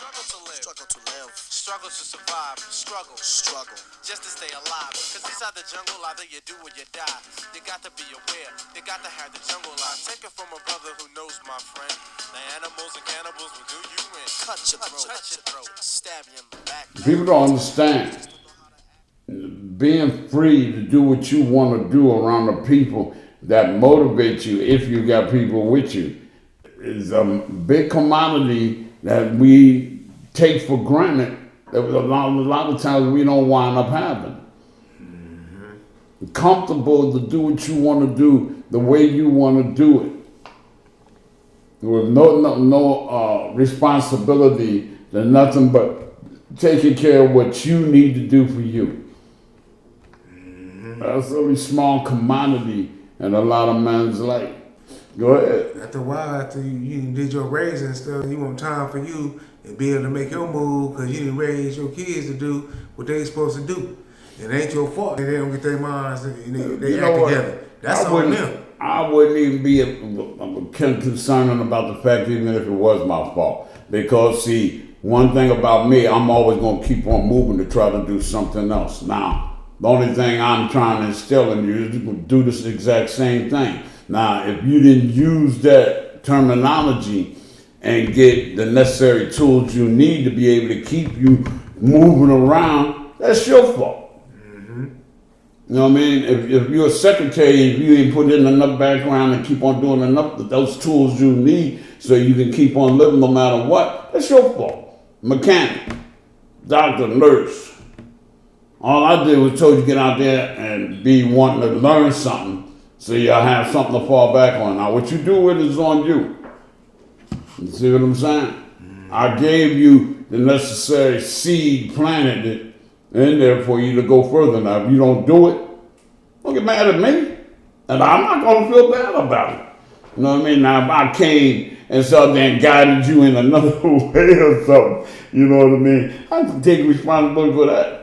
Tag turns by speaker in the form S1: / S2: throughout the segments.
S1: Struggle to live.
S2: Struggle to live.
S1: Struggle to survive. Struggle.
S2: Struggle.
S1: Just to stay alive. Cause inside the jungle, either you do or you die. You got to be aware. You got to have the jungle life. Take it from a brother who knows, my friend. The animals and cannibals will do you in.
S2: Cut your throat.
S1: Cut your throat.
S2: Stab you in the back.
S3: People don't understand. Being free to do what you want to do around the people that motivate you, if you got people with you, is a big commodity that we take for granted. That a lot of times we don't wind up having. Comfortable to do what you want to do the way you want to do it, with no responsibility to nothing but taking care of what you need to do for you. That's a really small commodity in a lot of men's life. Go ahead.
S4: After a while, after you did your raising and stuff, you want time for you and be able to make your move because you didn't raise your kids to do what they supposed to do. It ain't your fault. They don't get their minds, they act together. That's on them.
S3: I wouldn't even be concerned about the fact even if it was my fault. Because see, one thing about me, I'm always going to keep on moving to try to do something else. Now, the only thing I'm trying to instill in you is to do this exact same thing. Now, if you didn't use that terminology and get the necessary tools you need to be able to keep you moving around, that's your fault. You know what I mean? If you're a secretary, if you ain't put in enough background and keep on doing enough of those tools you need so you can keep on living no matter what, that's your fault. Mechanic, doctor, nurse. All I did was told you to get out there and be wanting to learn something so you'll have something to fall back on. Now, what you do with it is on you. You see what I'm saying? I gave you the necessary seed, planted it in there for you to go further. Now, if you don't do it, don't get mad at me. And I'm not going to feel bad about it. You know what I mean? Now, if I came and so then guided you in another way or something, you know what I mean? I have to take responsibility for that.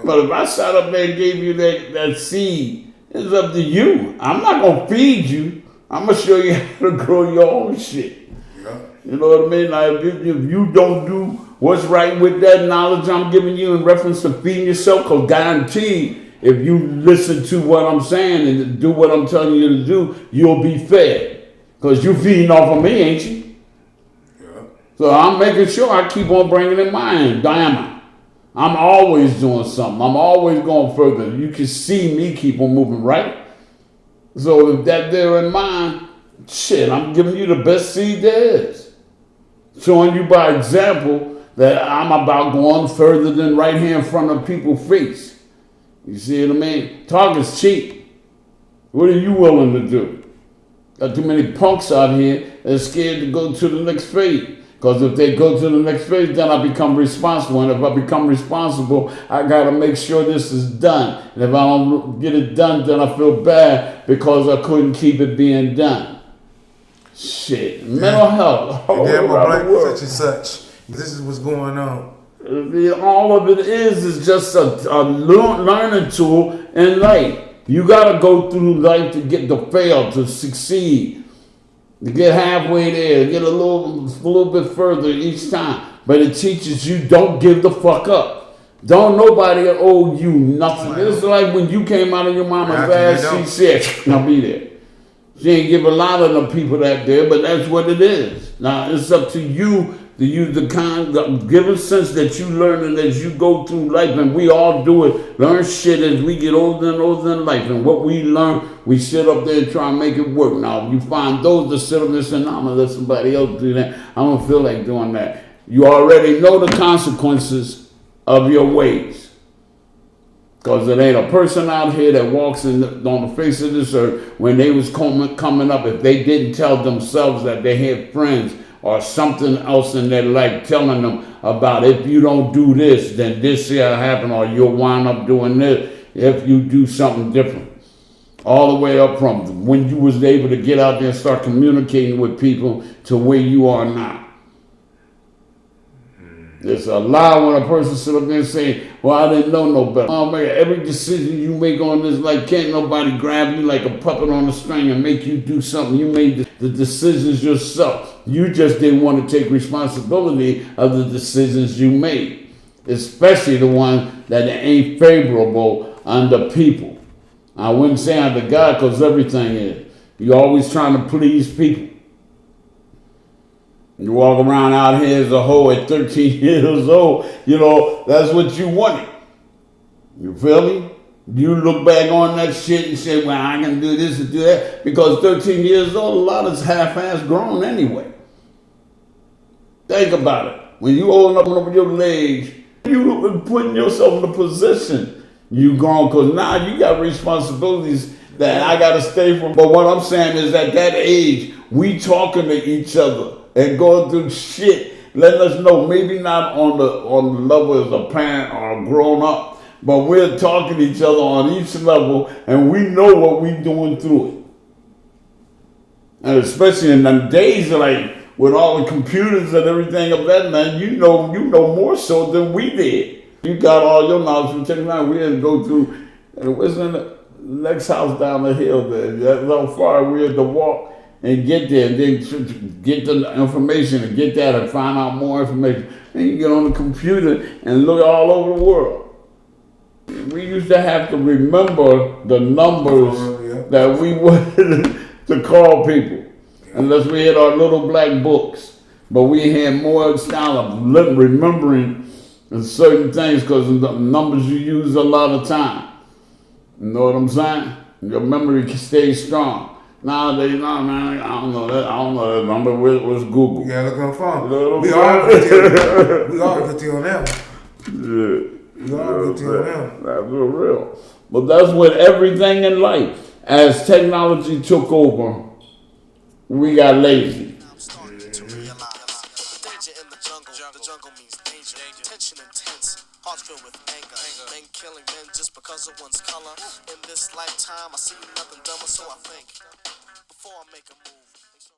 S3: But if I sat up there and gave you that seed, it's up to you. I'm not going to feed you. I'm going to show you how to grow your own shit.
S4: Yeah.
S3: You know what I mean? Now, if you don't do what's right with that knowledge I'm giving you in reference to feeding yourself, because guaranteed, if you listen to what I'm saying and do what I'm telling you to do, you'll be fed. Because you're feeding off of me, ain't you?
S4: Yeah.
S3: So I'm making sure I keep on bringing in mine, diamond. I'm always doing something. I'm always going further. You can see me keep on moving, right? So with that there in mind, shit, I'm giving you the best seed there is. Showing you by example that I'm about going further than right here in front of people's face. You see what I mean? Talk is cheap. What are you willing to do? Got too many punks out here that's scared to go to the next phase. Because if they go to the next phase, then I become responsible. And if I become responsible, I got to make sure this is done. And if I don't get it done, then I feel bad because I couldn't keep it being done. Shit. Mental health. All around the world.
S4: Such and such. This is what's going on.
S3: All of it is just a learning tool in life. You got to go through life to get to fail, to succeed. To get halfway there, get a little bit further each time. But it teaches you don't give the fuck up. Don't nobody owe you nothing. It's like when you came out of your mama's ass, she said, I'll be there. She ain't give a lot of the people that there, but that's what it is. Now, it's up to you to use the kind of given sense that you learn and as you go through life, and we all do it, learn shit as we get older and older in life. And what we learn, we sit up there and try and make it work. Now, you find those that sit up there and say, no, I'm going to let somebody else do that. I don't feel like doing that. You already know the consequences of your ways. Because it ain't a person out here that walks on the face of this earth when they was coming up, if they didn't tell themselves that they had friends or something else in their life telling them about if you don't do this, then this will happen, or you'll wind up doing this if you do something different. All the way up from when you was able to get out there and start communicating with people to where you are now. It's a lie when a person sit up there and say, well, I didn't know no better. Oh man, every decision you make on this, like, can't nobody grab you like a puppet on a string and make you do something. You made the decisions yourself. You just didn't want to take responsibility of the decisions you made, especially the one that ain't favorable under people. I wouldn't say under God, because everything is. You're always trying to please people. You walk around out here as a hoe at 13 years old, you know, that's what you wanted. You feel me? You look back on that shit and say, well, I can do this and do that. Because 13 years old, a lot is half-ass grown anyway. Think about it. When you old enough over your legs, you putting yourself in a position you grown, because now you got responsibilities that I got to stay from. But what I'm saying is at that age, we talking to each other and going through shit, letting us know, maybe not on the level as a parent or a grown up, but we're talking to each other on each level, and we know what we doing through it. And especially in them days, like with all the computers and everything of that, man, you know more so than we did. You got all your knowledge from technology. We had to go through, and it was in the next house down the hill there. That's how far we had to walk and get there, and then get the information and get that and find out more information. Then you get on the computer and look all over the world. We used to have to remember the numbers that we wanted to call people, unless we had our little black books. But we had more style of remembering certain things, because the numbers you use a lot of time. You know what I'm saying? Your memory can stay strong. Nowadays, no, man, I don't know that number. Where's Google?
S4: Yeah, look on the phone.
S3: You know
S4: We all get you on that one.
S3: Yeah.
S4: We all get you on that one.
S3: That's real. But that's with everything in life. As technology took over, we got lazy.
S2: I'm starting to realize the danger in the jungle. The jungle means danger. Tension intense. Hearts filled with anger. Men killing men just because of one's color. In this lifetime, I see nothing dumber, so I think before I make a move.